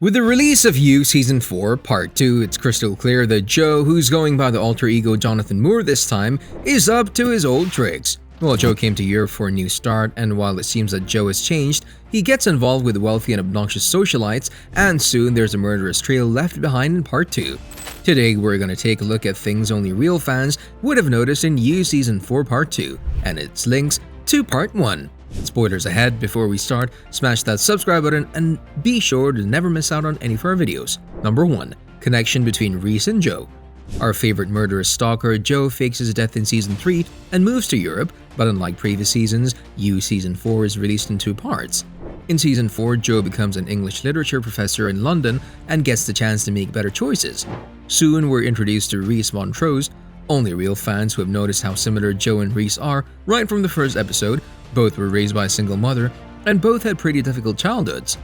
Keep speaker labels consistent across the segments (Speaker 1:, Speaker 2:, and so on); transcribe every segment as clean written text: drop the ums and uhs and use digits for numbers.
Speaker 1: With the release of You Season 4 Part 2, it's crystal clear that Joe, who's going by the alter ego Jonathan Moore this time, is up to his old tricks. Well, Joe came to Europe for a new start, and while it seems that Joe has changed, he gets involved with wealthy and obnoxious socialites, and soon there's a murderous trail left behind in Part 2. Today, we're going to take a look at things only real fans would have noticed in You Season 4 Part 2, and its links to Part 1. Spoilers ahead. Before we start, smash that subscribe button and be sure to never miss out on any of our videos. Number 1. Connection between Reese and Joe. Our favorite murderous stalker, Joe, fakes his death in Season 3 and moves to Europe, but unlike previous seasons, You Season 4 is released in 2 parts. In Season 4, Joe becomes an English literature professor in London and gets the chance to make better choices. Soon, we're introduced to Rhys Montrose. Only real fans who have noticed how similar Joe and Reese are right from the first episode. Both were raised by a single mother, and both had pretty difficult childhoods.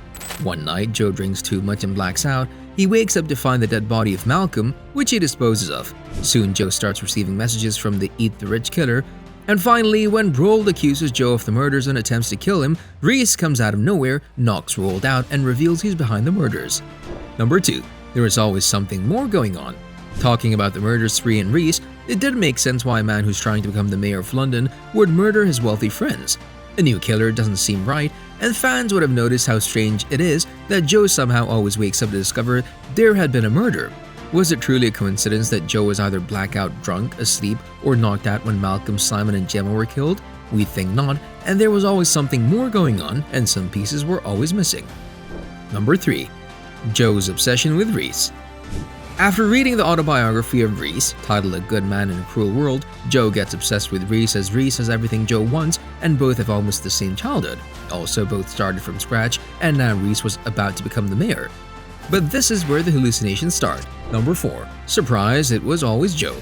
Speaker 1: One night, Joe drinks too much and blacks out. He wakes up to find the dead body of Malcolm, which he disposes of. Soon, Joe starts receiving messages from the Eat the Rich killer. And finally, when Roald accuses Joe of the murders and attempts to kill him, Reese comes out of nowhere, knocks Roald out, and reveals he's behind the murders. Number 2. There is always something more going on. Talking about the murder spree in Reese, it didn't make sense why a man who's trying to become the mayor of London would murder his wealthy friends. A new killer doesn't seem right, and fans would have noticed how strange it is that Joe somehow always wakes up to discover there had been a murder. Was it truly a coincidence that Joe was either blackout drunk, asleep, or knocked out when Malcolm, Simon, and Gemma were killed? We think not, and there was always something more going on, and some pieces were always missing. Number 3. Joe's obsession with Reese. After reading the autobiography of Reese, titled A Good Man in a Cruel World, Joe gets obsessed with Reese as Reese has everything Joe wants, and both have almost the same childhood. Also, both started from scratch, and now Reese was about to become the mayor. But this is where the hallucinations start. Number 4. Surprise, it was always Joe.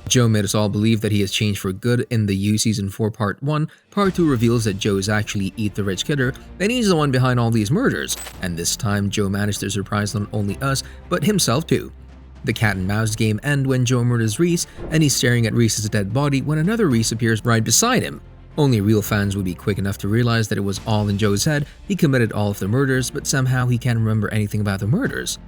Speaker 1: Joe made us all believe that he has changed for good in the You Season 4 Part 1. Part 2 reveals that Joe is actually Eat the Rich killer, and he's the one behind all these murders. And this time, Joe managed to surprise not only us, but himself too. The cat and mouse game ends when Joe murders Reese, and he's staring at Reese's dead body when another Reese appears right beside him. Only real fans would be quick enough to realize that it was all in Joe's head. He committed all of the murders, but somehow he can't remember anything about the murders.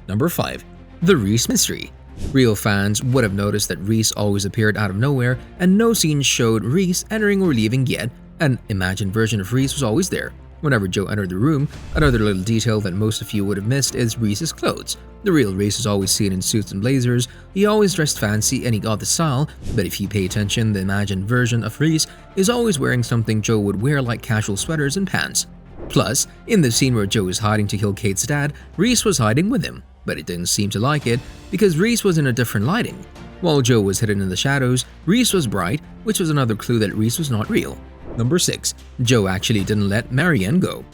Speaker 1: Number 5. The Reese Mystery. Real fans would have noticed that Reese always appeared out of nowhere, and no scene showed Reese entering or leaving yet. An imagined version of Reese was always there. Whenever Joe entered the room, another little detail that most of you would have missed is Reese's clothes. The real Reese is always seen in suits and blazers. He always dressed fancy and he got the style, but if you pay attention, the imagined version of Reese is always wearing something Joe would wear, like casual sweaters and pants. Plus, in the scene where Joe is hiding to kill Kate's dad, Reese was hiding with him, but it didn't seem to like it because Reese was in a different lighting. While Joe was hidden in the shadows, Reese was bright, which was another clue that Reese was not real. Number 6. Joe actually didn't let Marion go.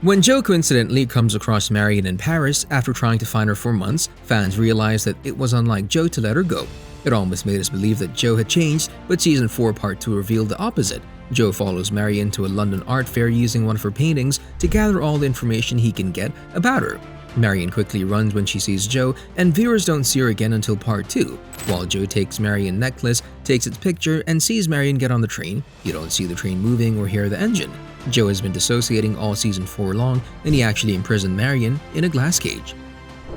Speaker 1: When Joe coincidentally comes across Marion in Paris after trying to find her for months, fans realize that it was unlike Joe to let her go. It almost made us believe that Joe had changed, but Season 4 Part 2 revealed the opposite. Joe follows Marion to a London art fair using one of her paintings to gather all the information he can get about her. Marion quickly runs when she sees Joe, and viewers don't see her again until Part 2. While Joe takes Marion's necklace, takes its picture, and sees Marion get on the train, you don't see the train moving or hear the engine. Joe has been dissociating all Season 4 long, and he actually imprisoned Marion in a glass cage.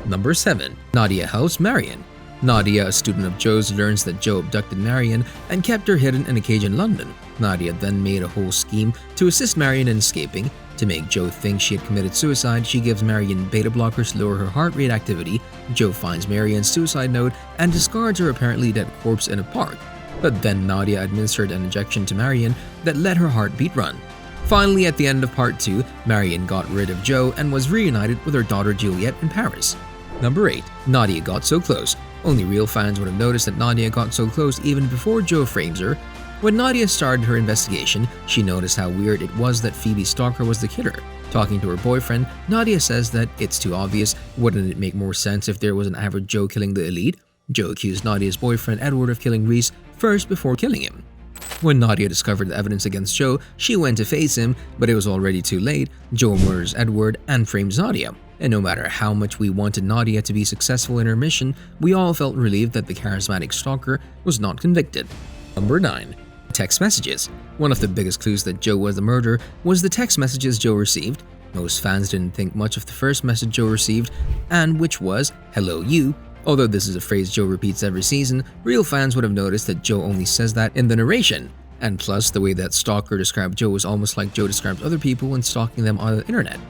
Speaker 1: Number 7. Nadia helps Marion. Nadia, a student of Joe's, learns that Joe abducted Marion and kept her hidden in a cage in London. Nadia then made a whole scheme to assist Marion in escaping. To make Joe think she had committed suicide, she gives Marion beta blockers to lower her heart rate activity. Joe finds Marion's suicide note and discards her apparently dead corpse in a park. But then Nadia administered an injection to Marion that let her heartbeat run. Finally, at the end of Part 2, Marion got rid of Joe and was reunited with her daughter Juliet in Paris. Number 8. Nadia got so close. Only real fans would have noticed that Nadia got so close even before Joe frames her. When Nadia started her investigation, she noticed how weird it was that Phoebe Stalker was the killer. Talking to her boyfriend, Nadia says that it's too obvious. Wouldn't it make more sense if there was an average Joe killing the elite? Joe accused Nadia's boyfriend Edward of killing Reese first before killing him. When Nadia discovered the evidence against Joe, she went to face him, but it was already too late. Joe murders Edward and frames Nadia. And no matter how much we wanted Nadia to be successful in her mission, we all felt relieved that the charismatic stalker was not convicted. Number 9. Text messages. One of the biggest clues that Joe was the murderer was the text messages Joe received. Most fans didn't think much of the first message Joe received, and which was, "Hello you." Although this is a phrase Joe repeats every season, real fans would have noticed that Joe only says that in the narration. And plus, the way that Stalker described Joe was almost like Joe describes other people when stalking them on the internet.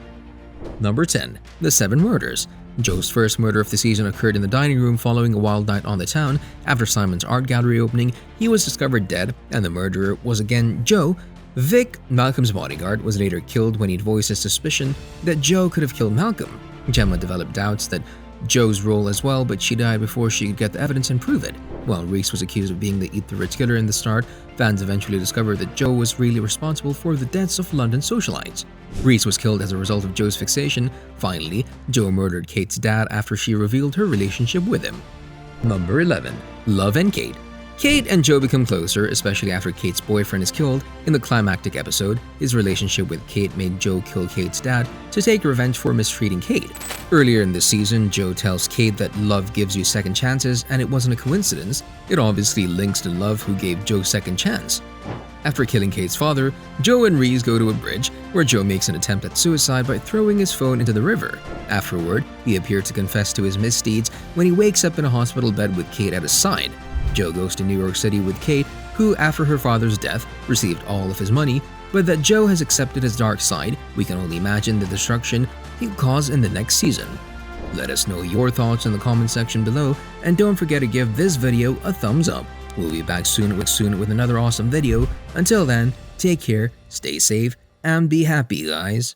Speaker 1: Number 10. The 7 Murders. Joe's first murder of the season occurred in the dining room following a wild night on the town. After Simon's art gallery opening, he was discovered dead, and the murderer was again Joe. Vic, Malcolm's bodyguard, was later killed when he'd voiced his suspicion that Joe could have killed Malcolm. Gemma developed doubts that Joe's role as well, but she died before she could get the evidence and prove it. While Reese was accused of being the Eat the Rich killer in the start, fans eventually discovered that Joe was really responsible for the deaths of London socialites. Reese was killed as a result of Joe's fixation. Finally, Joe murdered Kate's dad after she revealed her relationship with him. Number 11. Love and Kate. Kate and Joe become closer, especially after Kate's boyfriend is killed. In the climactic episode, his relationship with Kate made Joe kill Kate's dad to take revenge for mistreating Kate. Earlier in the season, Joe tells Kate that love gives you second chances, and it wasn't a coincidence. It obviously links to love who gave Joe second chance. After killing Kate's father, Joe and Rhys go to a bridge, where Joe makes an attempt at suicide by throwing his phone into the river. Afterward, he appeared to confess to his misdeeds when he wakes up in a hospital bed with Kate at his side. Joe goes to New York City with Kate, who, after her father's death, received all of his money, but that Joe has accepted his dark side. We can only imagine the destruction he'll cause in the next season. Let us know your thoughts in the comment section below, and don't forget to give this video a thumbs up. We'll be back soon with another awesome video. Until then, take care, stay safe, and be happy, guys.